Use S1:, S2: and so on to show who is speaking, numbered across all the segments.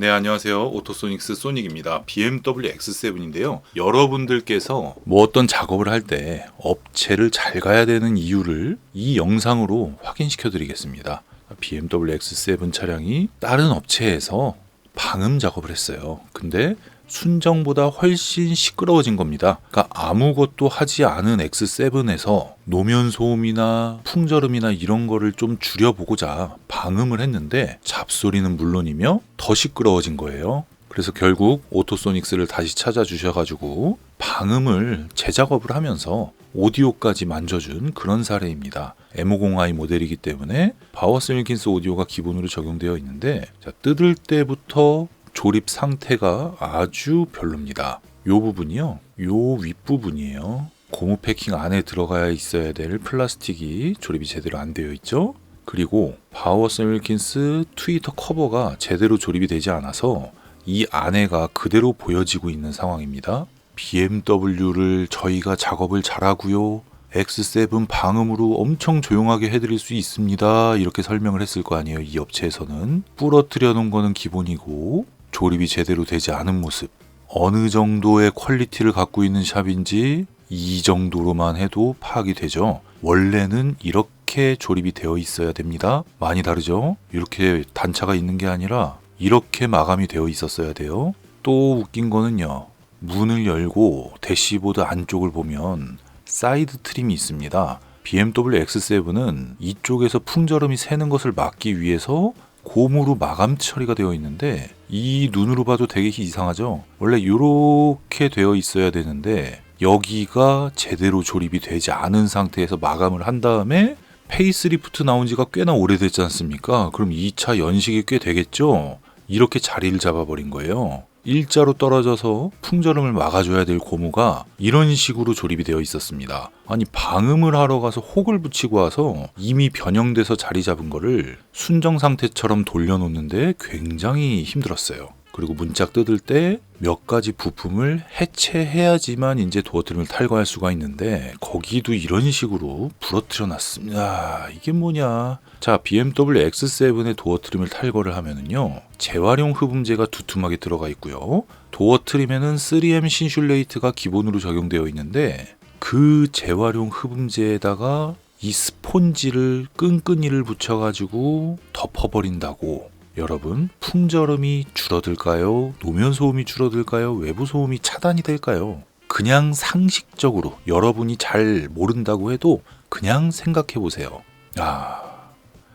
S1: 네, 안녕하세요. 오토소닉스 소닉입니다. BMW X7인데요. 여러분들께서 뭐 어떤 작업을 할 때 업체를 잘 가야 되는 이유를 이 영상으로 확인시켜 드리겠습니다. BMW X7 차량이 다른 업체에서 방음 작업을 했어요. 근데 순정보다 훨씬 시끄러워진 겁니다. 그러니까 아무것도 하지 않은 X7에서 노면 소음이나 풍절음이나 이런 거를 좀 줄여보고자 방음을 했는데 잡소리는 물론이며 더 시끄러워진 거예요. 그래서 결국 오토소닉스를 다시 찾아주셔가지고 방음을 재작업을 하면서 오디오까지 만져준 그런 사례입니다. M50i 모델이기 때문에 바워스 윌킨스 오디오가 기본으로 적용되어 있는데, 자, 뜯을 때부터 조립 상태가 아주 별로입니다. 요 부분이요, 요 윗부분이에요. 고무 패킹 안에 들어가야 있어야 될 플라스틱이 조립이 제대로 안 되어 있죠. 그리고 바워스 윌킨스 트위터 커버가 제대로 조립이 되지 않아서 이 안에가 그대로 보여지고 있는 상황입니다. BMW를 저희가 작업을 잘하고요, X7 방음으로 엄청 조용하게 해드릴 수 있습니다, 이렇게 설명을 했을 거 아니에요. 이 업체에서는 부러뜨려 놓은 거는 기본이고 조립이 제대로 되지 않은 모습, 어느 정도의 퀄리티를 갖고 있는 샵인지 이 정도로만 해도 파악이 되죠. 원래는 이렇게 조립이 되어 있어야 됩니다. 많이 다르죠? 이렇게 단차가 있는 게 아니라 이렇게 마감이 되어 있었어야 돼요. 또 웃긴 거는요, 문을 열고 대시보드 안쪽을 보면 사이드 트림이 있습니다. BMW X7은 이쪽에서 풍절음이 새는 것을 막기 위해서 고무로 마감 처리가 되어 있는데, 이 눈으로 봐도 되게 이상하죠? 원래 이렇게 되어 있어야 되는데 여기가 제대로 조립이 되지 않은 상태에서 마감을 한 다음에 페이스리프트 나온 지가 꽤나 오래됐지 않습니까? 그럼 2차 연식이 꽤 되겠죠? 이렇게 자리를 잡아버린 거예요. 일자로 떨어져서 풍절음을 막아줘야 될 고무가 이런 식으로 조립이 되어 있었습니다. 아니, 방음을 하러 가서 혹을 붙이고 와서 이미 변형돼서 자리 잡은 거를 순정 상태처럼 돌려놓는데 굉장히 힘들었어요. 그리고 문짝 뜯을 때 몇 가지 부품을 해체해야지만 이제 도어 트림을 탈거할 수가 있는데 거기도 이런 식으로 부러뜨려 놨습니다. 이게 뭐냐? 자, BMW X7의 도어 트림을 탈거를 하면은요, 재활용 흡음재가 두툼하게 들어가 있고요, 도어 트림에는 3M 신슐레이트가 기본으로 적용되어 있는데 그 재활용 흡음재에다가 이 스폰지를 끈끈이를 붙여가지고 덮어버린다고 여러분, 풍절음이 줄어들까요? 노면 소음이 줄어들까요? 외부 소음이 차단이 될까요? 그냥 상식적으로 여러분이 잘 모른다고 해도 그냥 생각해 보세요.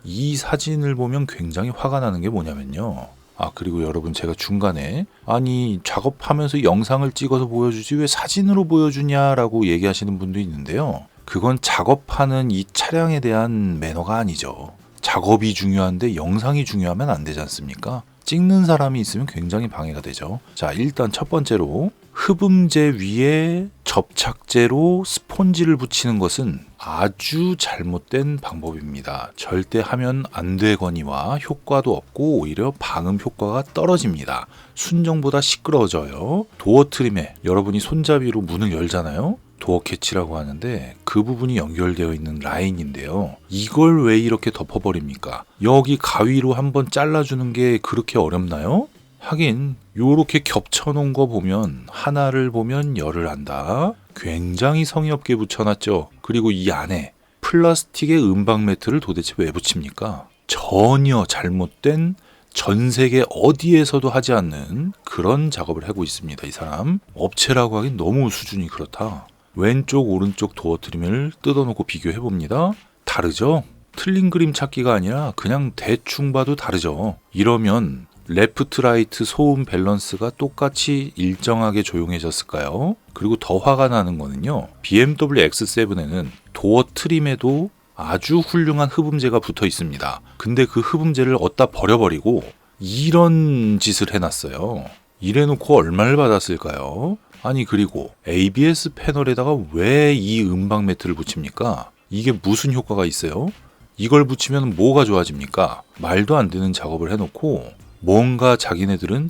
S1: 이 사진을 보면 굉장히 화가 나는 게 뭐냐면요, 그리고 여러분, 제가 중간에 아니 작업하면서 영상을 찍어서 보여주지 왜 사진으로 보여주냐라고 얘기하시는 분도 있는데요, 그건 작업하는 이 차량에 대한 매너가 아니죠. 작업이 중요한데 영상이 중요하면 안 되지 않습니까? 찍는 사람이 있으면 굉장히 방해가 되죠. 자, 일단 첫 번째로 흡음재 위에 접착제로 스폰지를 붙이는 것은 아주 잘못된 방법입니다. 절대 하면 안 되거니와 효과도 없고 오히려 방음 효과가 떨어집니다. 순정보다 시끄러워져요. 도어 트림에 여러분이 손잡이로 문을 열잖아요. 도어 캐치라고 하는데 그 부분이 연결되어 있는 라인인데요, 이걸 왜 이렇게 덮어버립니까? 여기 가위로 한번 잘라주는 게 그렇게 어렵나요? 하긴 요렇게 겹쳐놓은 거 보면 하나를 보면 열을 안다. 굉장히 성의 없게 붙여놨죠. 그리고 이 안에 플라스틱의 음방 매트를 도대체 왜 붙입니까? 전혀 잘못된, 전 세계 어디에서도 하지 않는 그런 작업을 하고 있습니다. 이 사람 업체라고 하긴 너무 수준이 그렇다. 왼쪽 오른쪽 도어 트림을 뜯어놓고 비교해봅니다. 다르죠? 틀린 그림 찾기가 아니라 그냥 대충 봐도 다르죠. 이러면 레프트 라이트 소음 밸런스가 똑같이 일정하게 조용해졌을까요? 그리고 더 화가 나는 거는요, BMW X7에는 도어 트림에도 아주 훌륭한 흡음재가 붙어 있습니다. 근데 그 흡음재를 어디다 버려버리고 이런 짓을 해놨어요. 이래놓고 얼마를 받았을까요? 아니, 그리고 ABS 패널에다가 왜 이 음방 매트를 붙입니까? 이게 무슨 효과가 있어요? 이걸 붙이면 뭐가 좋아집니까? 말도 안 되는 작업을 해놓고 뭔가 자기네들은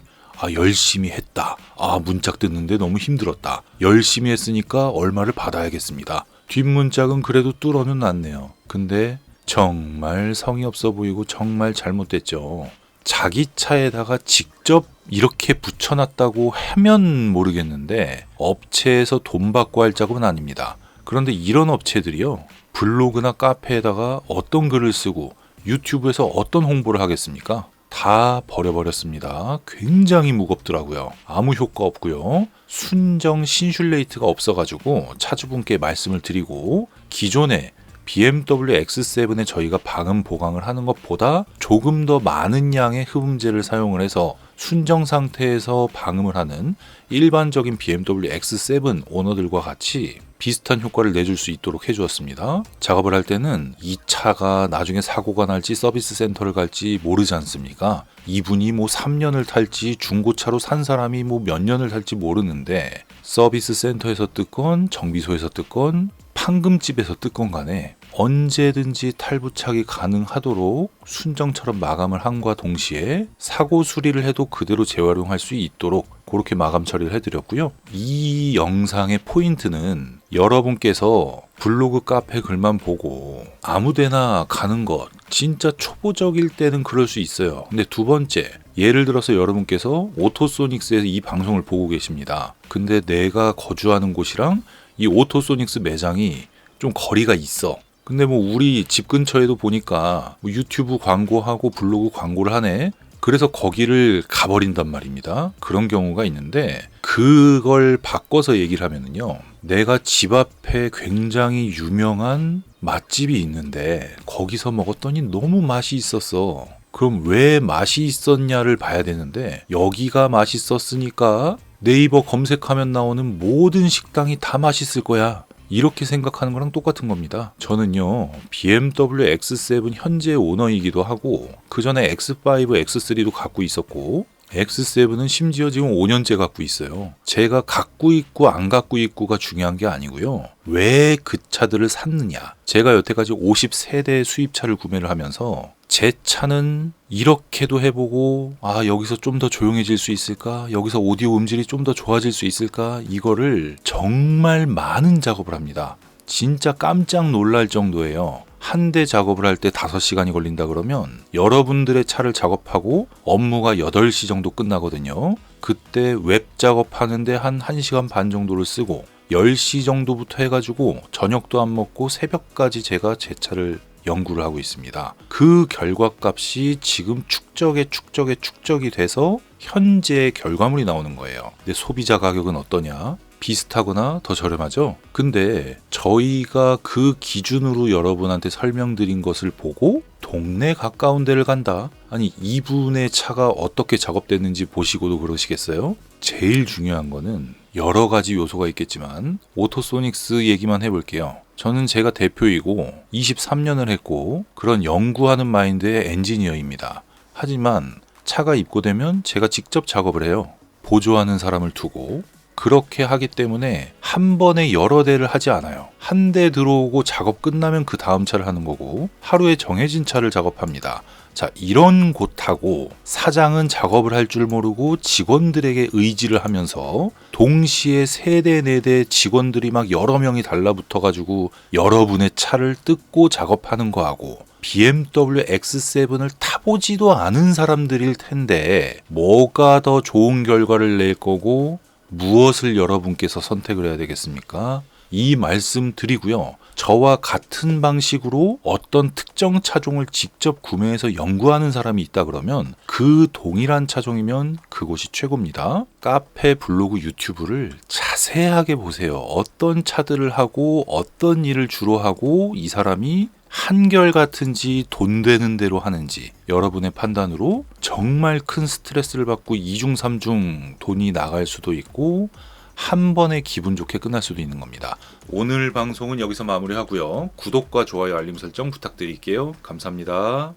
S1: 열심히 했다, 문짝 뜯는데 너무 힘들었다, 열심히 했으니까 얼마를 받아야겠습니다, 뒷문짝은 그래도 뚫어는 놨네요. 근데 정말 성의 없어 보이고 정말 잘못됐죠. 자기 차에다가 직접 이렇게 붙여놨다고 하면 모르겠는데 업체에서 돈 받고 할 작업은 아닙니다. 그런데 이런 업체들이요, 블로그나 카페에다가 어떤 글을 쓰고 유튜브에서 어떤 홍보를 하겠습니까? 다 버려버렸습니다. 굉장히 무겁더라고요. 아무 효과 없고요. 순정 신슐레이트가 없어가지고 차주분께 말씀을 드리고, 기존에 BMW X7에 저희가 방음 보강을 하는 것보다 조금 더 많은 양의 흡음재를 사용을 해서 순정 상태에서 방음을 하는 일반적인 BMW X7 오너들과 같이 비슷한 효과를 내줄 수 있도록 해주었습니다. 작업을 할 때는 이 차가 나중에 사고가 날지 서비스 센터를 갈지 모르지 않습니까? 이분이 뭐 3년을 탈지 중고차로 산 사람이 뭐 몇 년을 탈지 모르는데, 서비스 센터에서 뜯건 정비소에서 뜯건 판금집에서 뜯건 간에 언제든지 탈부착이 가능하도록 순정처럼 마감을 함과 동시에 사고 수리를 해도 그대로 재활용할 수 있도록 그렇게 마감 처리를 해드렸고요. 이 영상의 포인트는 여러분께서 블로그 카페 글만 보고 아무데나 가는 것, 진짜 초보적일 때는 그럴 수 있어요. 근데 두 번째, 예를 들어서 여러분께서 오토소닉스에서 이 방송을 보고 계십니다. 근데 내가 거주하는 곳이랑 이 오토소닉스 매장이 좀 거리가 있어. 근데 뭐 우리 집 근처에도 보니까 뭐 유튜브 광고하고 블로그 광고를 하네. 그래서 거기를 가버린단 말입니다. 그런 경우가 있는데, 그걸 바꿔서 얘기를 하면은요, 내가 집 앞에 굉장히 유명한 맛집이 있는데 거기서 먹었더니 너무 맛이 있었어. 그럼 왜 맛이 있었냐를 봐야 되는데, 여기가 맛있었으니까 네이버 검색하면 나오는 모든 식당이 다 맛있을 거야, 이렇게 생각하는 거랑 똑같은 겁니다. 저는요, BMW X7 현재 오너이기도 하고 그 전에 X5, X3도 갖고 있었고, X7은 심지어 지금 5년째 갖고 있어요. 제가 갖고 있고 안 갖고 있고가 중요한 게 아니고요, 왜 그 차들을 샀느냐. 제가 여태까지 50세대 수입차를 구매를 하면서 제 차는 이렇게도 해보고, 여기서 좀 더 조용해질 수 있을까? 여기서 오디오 음질이 좀 더 좋아질 수 있을까? 이거를 정말 많은 작업을 합니다. 진짜 깜짝 놀랄 정도예요. 한 대 작업을 할 때 5시간이 걸린다 그러면 여러분들의 차를 작업하고 업무가 8시 정도 끝나거든요. 그때 웹 작업하는데 한 1시간 반 정도를 쓰고 10시 정도부터 해가지고 저녁도 안 먹고 새벽까지 제가 제 차를 연구를 하고 있습니다. 그 결과값이 지금 축적이 돼서 현재 결과물이 나오는 거예요. 근데 소비자 가격은 어떠냐? 비슷하거나 더 저렴하죠? 근데 저희가 그 기준으로 여러분한테 설명드린 것을 보고 동네 가까운 데를 간다? 아니, 이분의 차가 어떻게 작업됐는지 보시고도 그러시겠어요? 제일 중요한 거는 여러 가지 요소가 있겠지만 오토소닉스 얘기만 해볼게요. 저는 제가 대표이고 23년을 했고 그런 연구하는 마인드의 엔지니어입니다. 하지만 차가 입고되면 제가 직접 작업을 해요. 보조하는 사람을 두고. 그렇게 하기 때문에 한 번에 여러 대를 하지 않아요. 한 대 들어오고 작업 끝나면 그 다음 차를 하는 거고, 하루에 정해진 차를 작업합니다. 자, 이런 곳하고 사장은 작업을 할 줄 모르고 직원들에게 의지를 하면서 동시에 3대, 4대 직원들이 막 여러 명이 달라붙어가지고 여러분의 차를 뜯고 작업하는 거하고, BMW X7을 타보지도 않은 사람들일 텐데 뭐가 더 좋은 결과를 낼 거고 무엇을 여러분께서 선택을 해야 되겠습니까? 이 말씀 드리고요. 저와 같은 방식으로 어떤 특정 차종을 직접 구매해서 연구하는 사람이 있다 그러면 그 동일한 차종이면 그곳이 최고입니다. 카페, 블로그, 유튜브를 자세하게 보세요. 어떤 차들을 하고 어떤 일을 주로 하고 이 사람이 한결같은지 돈 되는 대로 하는지 여러분의 판단으로 정말 큰 스트레스를 받고 2중 3중 돈이 나갈 수도 있고 한 번에 기분 좋게 끝날 수도 있는 겁니다. 오늘 방송은 여기서 마무리하고요. 구독과 좋아요, 알림 설정 부탁드릴게요. 감사합니다.